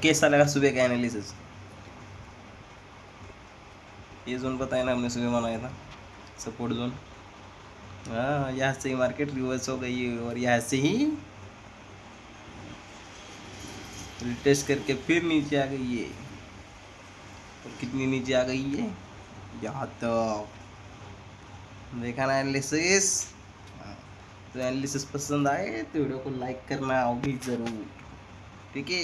कैसा लगा सुबह का एनालिसिस? ये जोन बताया ना हमने सुबह बनाया था, सपोर्ट जोन। हाँ, यहाँ से ही मार्केट रिवर्स हो गई है और यहाँ से ही रिटेस्ट करके फिर नीचे आ गई है। और कितनी नीचे आ गई है? यहाँ तक। देखा ना एनालिसिस? तो एनालिसिस पसंद आए तो वीडियो को लाइक करना होगी ज़रूर, ठीक है।